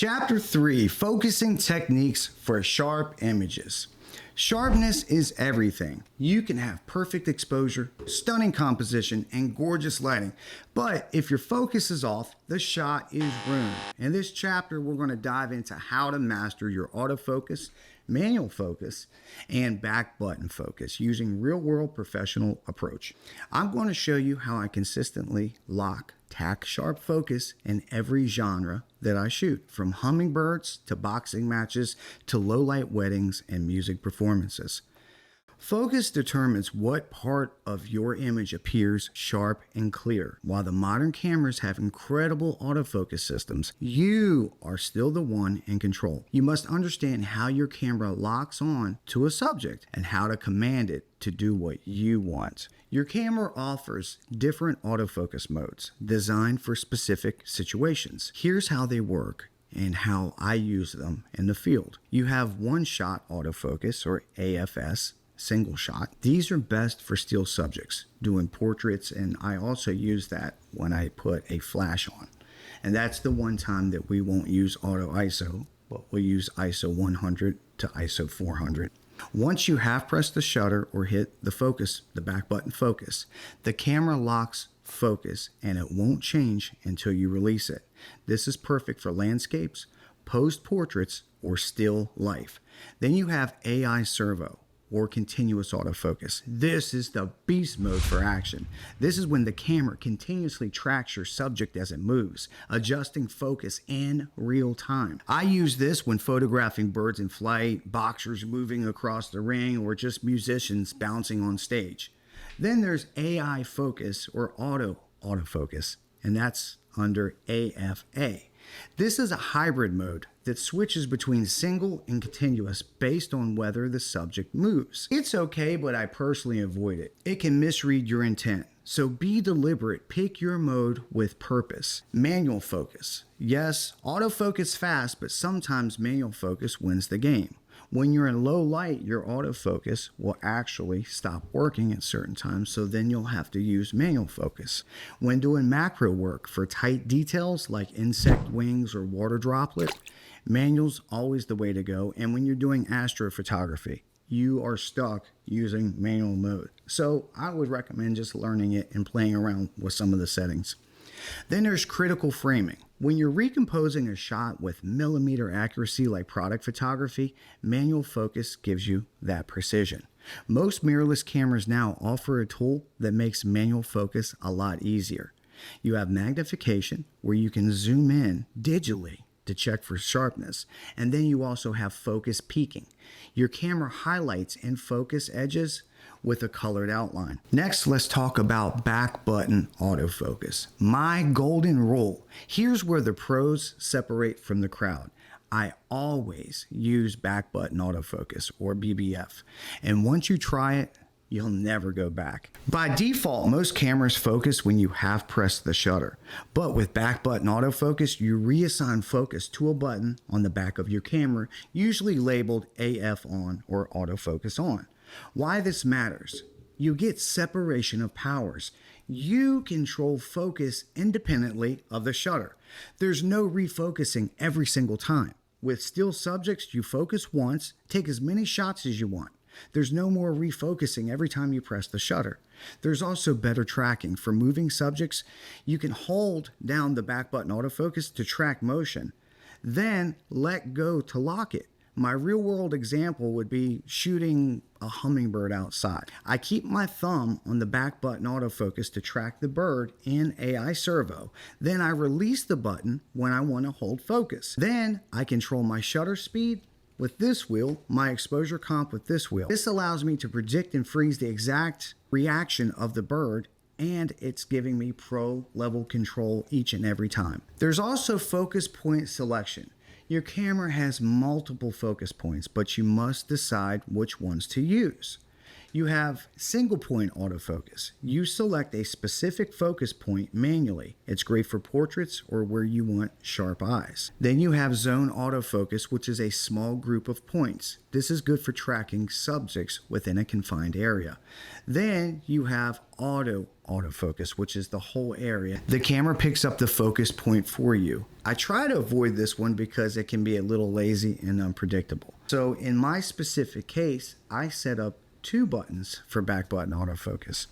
Chapter 3, Focusing Techniques for Sharp Images. Sharpness is everything. You can have perfect exposure, stunning composition, and gorgeous lighting. But if your focus is off, the shot is ruined. In this chapter, we're going to dive into how to master your autofocus, manual focus, and back button focus using real-world professional approach. I'm going to show you how I consistently lock tack sharp focus in every genre that I shoot, from hummingbirds to boxing matches to low light weddings and music performances. Focus determines what part of your image appears sharp and clear. While the modern cameras have incredible autofocus systems, you are still the one in control. You must understand how your camera locks on to a subject and how to command it to do what you want. Your camera offers different autofocus modes designed for specific situations. Here's how they work and how I use them in the field. You have one-shot autofocus, or AFS, single shot. These are best for still subjects, doing portraits, and I also use that when I put a flash on. And that's the one time that we won't use auto ISO, but we'll use ISO 100 to ISO 400. Once you have pressed the shutter or hit the focus, the back button focus, the camera locks focus and it won't change until you release it. This is perfect for landscapes, posed portraits, or still life. Then you have AI servo, or continuous autofocus. This is the beast mode for action. This is when the camera continuously tracks your subject as it moves, adjusting focus in real time. I use this when photographing birds in flight, boxers moving across the ring, or just musicians bouncing on stage. Then there's AI focus, or autofocus, and that's under AFA. This is a hybrid mode that switches between single and continuous based on whether the subject moves. It's okay, but I personally avoid it. It can misread your intent. So be deliberate, pick your mode with purpose. Manual focus. Yes, autofocus fast, but sometimes manual focus wins the game. When you're in low light, your autofocus will actually stop working at certain times, so then you'll have to use manual focus. When doing macro work for tight details like insect wings or water droplet, manual's always the way to go. And when you're doing astrophotography, you are stuck using manual mode. So I would recommend just learning it and playing around with some of the settings. Then there's critical framing. When you're recomposing a shot with millimeter accuracy like product photography, manual focus gives you that precision. Most mirrorless cameras now offer a tool that makes manual focus a lot easier. You have magnification, where you can zoom in digitally to check for sharpness, and then you also have focus peaking. Your camera highlights and focus edges with a colored outline. Next, let's talk about back button autofocus. My golden rule. Here's where the pros separate from the crowd. I always use back button autofocus, or BBF. And once you try it, you'll never go back. By default, most cameras focus when you have pressed the shutter. But with back button autofocus, you reassign focus to a button on the back of your camera, usually labeled AF on or autofocus on. Why this matters? You get separation of powers. You control focus independently of the shutter. There's no refocusing every single time. With still subjects, you focus once, take as many shots as you want. There's no more refocusing every time you press the shutter. There's also better tracking. For moving subjects, you can hold down the back button autofocus to track motion, then let go to lock it. My real world example would be shooting a hummingbird outside. I keep my thumb on the back button autofocus to track the bird in AI servo. Then I release the button when I want to hold focus. Then I control my shutter speed with this wheel, my exposure comp with this wheel. This allows me to predict and freeze the exact reaction of the bird, and it's giving me pro level control each and every time. There's also focus point selection. Your camera has multiple focus points, but you must decide which ones to use. You have single point autofocus. You select a specific focus point manually. It's great for portraits or where you want sharp eyes. Then you have zone autofocus, which is a small group of points. This is good for tracking subjects within a confined area. Then you have autofocus, which is the whole area. The camera picks up the focus point for you. I try to avoid this one because it can be a little lazy and unpredictable. So in my specific case, I set up 2 buttons for back button autofocus.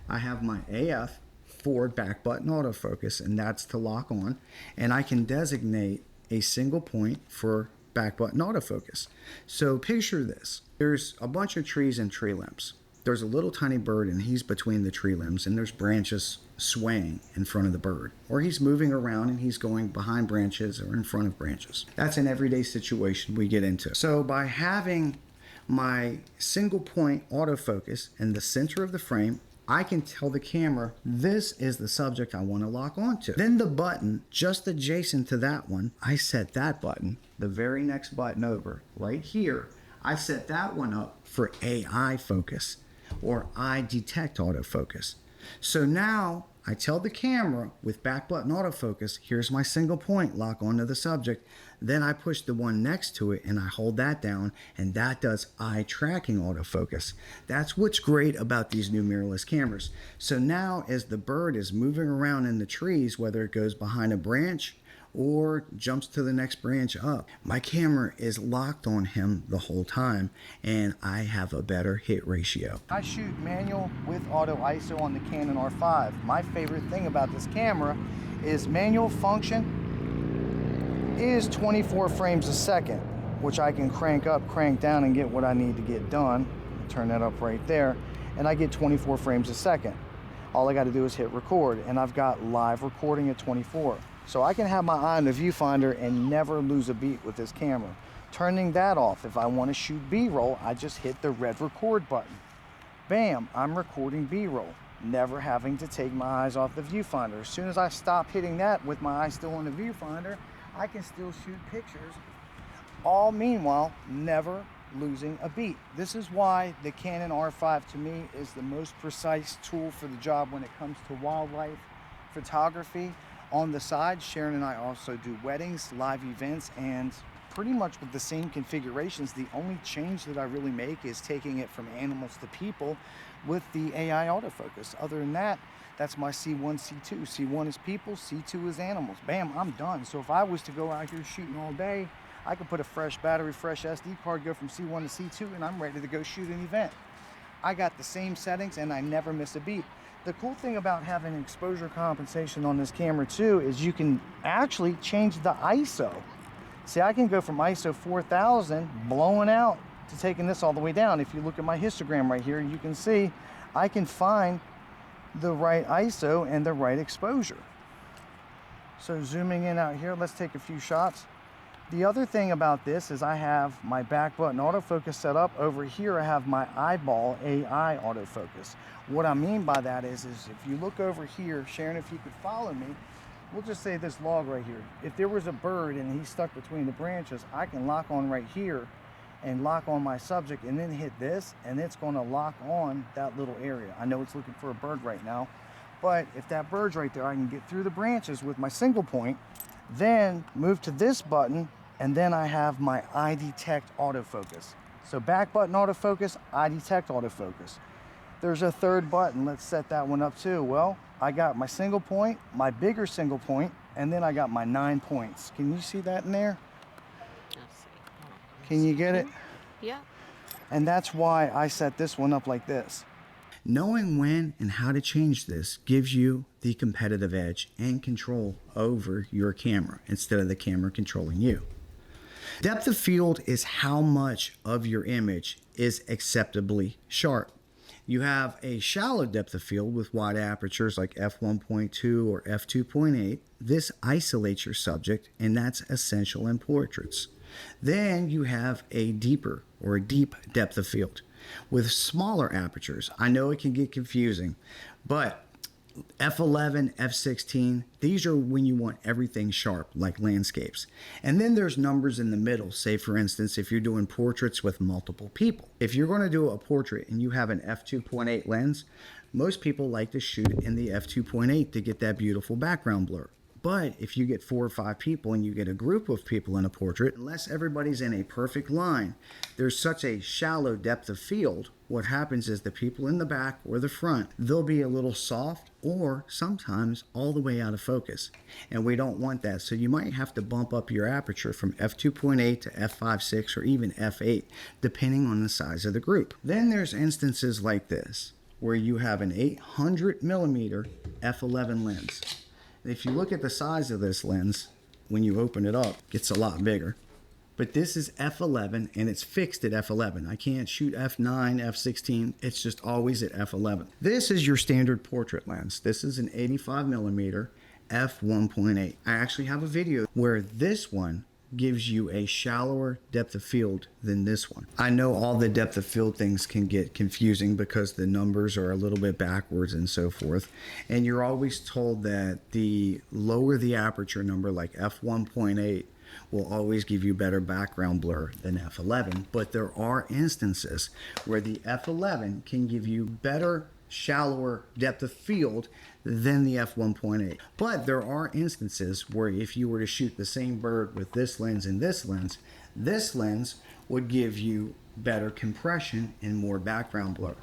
I have my AF for back button autofocus, and that's to lock on, and I can designate a single point for back button autofocus. So picture this. There's a bunch of trees and tree limbs. There's a little tiny bird and he's between the tree limbs, and there's branches swaying in front of the bird, or he's moving around and he's going behind branches or in front of branches. That's an everyday situation we get into. So by having my single point autofocus in the center of the frame, I can tell the camera this is the subject I want to lock onto. Then the button just adjacent to that one, I set that button, the very next button over right here, I set that one up for AI focus or eye detect autofocus. So now I tell the camera with back button autofocus, here's my single point, lock onto the subject. Then I push the one next to it and I hold that down, and that does eye tracking autofocus. That's what's great about these new mirrorless cameras. So now as the bird is moving around in the trees, whether it goes behind a branch or jumps to the next branch up, my camera is locked on him the whole time, and I have a better hit ratio. I shoot manual with auto ISO on the Canon R5. My favorite thing about this camera is manual function is 24 frames a second, which I can crank up, crank down, and get what I need to get done. Turn that up right there, and I get 24 frames a second. All I got to do is hit record, and I've got live recording at 24. So I can have my eye on the viewfinder and never lose a beat with this camera. Turning that off, if I want to shoot B-roll, I just hit the red record button. Bam, I'm recording B-roll, never having to take my eyes off the viewfinder. As soon as I stop hitting that with my eye still on the viewfinder, I can still shoot pictures, all meanwhile never losing a beat. This is why the Canon R5 to me is the most precise tool for the job when it comes to wildlife photography. On the side, Sharon and I also do weddings, live events, and pretty much with the same configurations. The only change that I really make is taking it from animals to people with the AI autofocus. Other than that, that's my C1, C2. C1 is people, C2 is animals. Bam, I'm done. So if I was to go out here shooting all day, I could put a fresh battery, fresh SD card, go from C1 to C2, and I'm ready to go shoot an event. I got the same settings and I never miss a beat. The cool thing about having exposure compensation on this camera too is you can actually change the ISO. See, I can go from ISO 4000 blowing out to taking this all the way down. If you look at my histogram right here, you can see I can find the right ISO and the right exposure. So zooming in out here, let's take a few shots. The other thing about this is I have my back button autofocus set up. Over here I have my eyeball AI autofocus. What I mean by that is if you look over here, Sharon, if you could follow me, we'll just say this log right here. If there was a bird and he's stuck between the branches, I can lock on right here and lock on my subject and then hit this, and it's going to lock on that little area. I know it's looking for a bird right now, but if that bird's right there, I can get through the branches with my single point, then move to this button, and then I have my eye detect autofocus. So back button autofocus, eye detect autofocus. There's a third button. Let's set that one up too. Well, I got my single point, my bigger single point, and then I got my 9 points. Can you see that in there? Can you get it? Yeah. And that's why I set this one up like this. Knowing when and how to change this gives you the competitive edge and control over your camera instead of the camera controlling you. Depth of field is how much of your image is acceptably sharp. You have a shallow depth of field with wide apertures like f1.2 or f2.8. This isolates your subject, and that's essential in portraits. Then you have a deeper or a deep depth of field with smaller apertures. I know it can get confusing, but F11, F16, these are when you want everything sharp, like landscapes. And then there's numbers in the middle. Say, for instance, if you're doing portraits with multiple people. If you're going to do a portrait and you have an f2.8 lens, most people like to shoot in the f2.8 to get that beautiful background blur. But if you get 4 or 5 people and you get a group of people in a portrait, unless everybody's in a perfect line, there's such a shallow depth of field. What happens is the people in the back or the front, they'll be a little soft or sometimes all the way out of focus. And we don't want that. So you might have to bump up your aperture from f2.8 to f5.6 or even f8, depending on the size of the group. Then there's instances like this, where you have an 800 millimeter f11 lens. If you look at the size of this lens, when you open it up, it's a lot bigger. But this is f11 and it's fixed at f11. I can't shoot f9, f16. It's just always at f11. This is your standard portrait lens. This is an 85 millimeter f1.8. I actually have a video where this one gives you a shallower depth of field than this one. I know all the depth of field things can get confusing because the numbers are a little bit backwards and so forth. And you're always told that the lower the aperture number, like f1.8, will always give you better background blur than f11. But there are instances where the f11 can give you better, shallower depth of field than the f1.8. But there are instances where if you were to shoot the same bird with this lens and this lens would give you better compression and more background blur.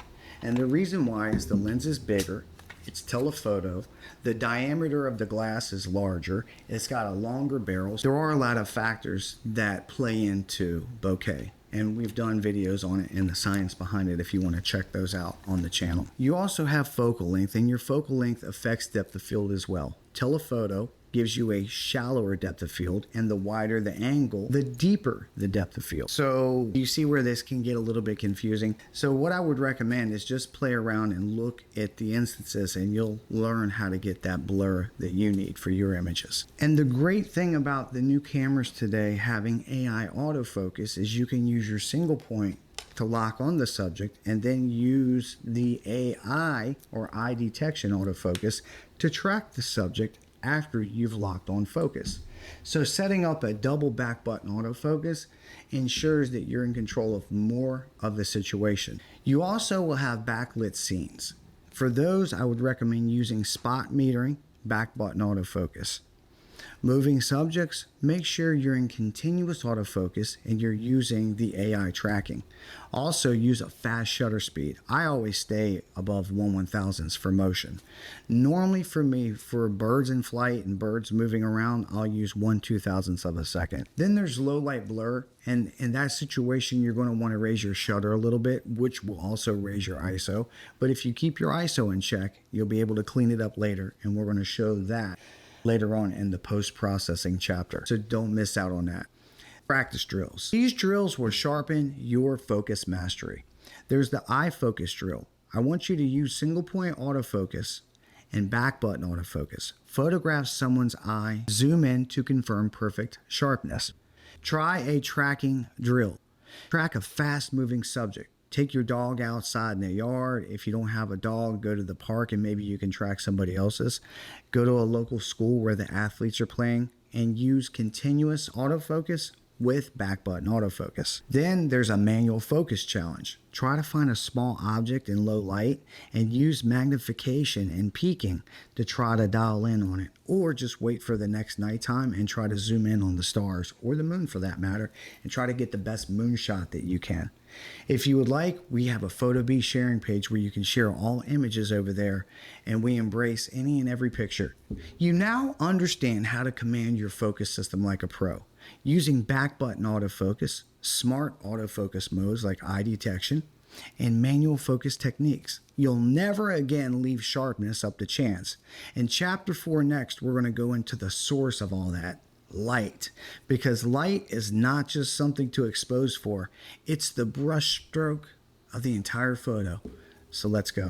And the reason why is the lens is bigger, it's telephoto, the diameter of the glass is larger, it's got a longer barrel. There are a lot of factors that play into bokeh. And we've done videos on it and the science behind it if you want to check those out on the channel. You also have focal length, and your focal length affects depth of field as well. Telephoto gives you a shallower depth of field, and the wider the angle, the deeper the depth of field. So you see where this can get a little bit confusing. So what I would recommend is just play around and look at the instances, and you'll learn how to get that blur that you need for your images. And the great thing about the new cameras today having AI autofocus is you can use your single point to lock on the subject and then use the AI or eye detection autofocus to track the subject after you've locked on focus. So setting up a double back button autofocus ensures that you're in control of more of the situation. You also will have backlit scenes. For those, I would recommend using spot metering, back button autofocus. Moving subjects, make sure you're in continuous autofocus and you're using the AI tracking. Also use a fast shutter speed. I always stay above 1/1000th for motion. Normally for me, for birds in flight and birds moving around, I'll use 1/2000th of a second. Then there's low light blur, and in that situation you're going to want to raise your shutter a little bit, which will also raise your ISO. But if you keep your ISO in check, you'll be able to clean it up later, and we're going to show that later on in the post-processing chapter. So don't miss out on that. Practice drills. These drills will sharpen your focus mastery. There's the eye focus drill. I want you to use single point autofocus and back button autofocus. Photograph someone's eye, zoom in to confirm perfect sharpness. Try a tracking drill. Track a fast moving subject. Take your dog outside in the yard. If you don't have a dog, go to the park and maybe you can track somebody else's. Go to a local school where the athletes are playing and use continuous autofocus with back button autofocus. Then there's a manual focus challenge. Try to find a small object in low light and use magnification and peaking to try to dial in on it, or just wait for the next nighttime and try to zoom in on the stars or the moon for that matter and try to get the best moon shot that you can. If you would like, we have a PhotoBeast sharing page where you can share all images over there, and we embrace any and every picture. You now understand how to command your focus system like a pro, using back button autofocus, smart autofocus modes like eye detection, and manual focus techniques. You'll never again leave sharpness up to chance. In chapter 4 next, we're going to go into the source of all that, light, because light is not just something to expose for, it's the brush stroke of the entire photo. So let's go.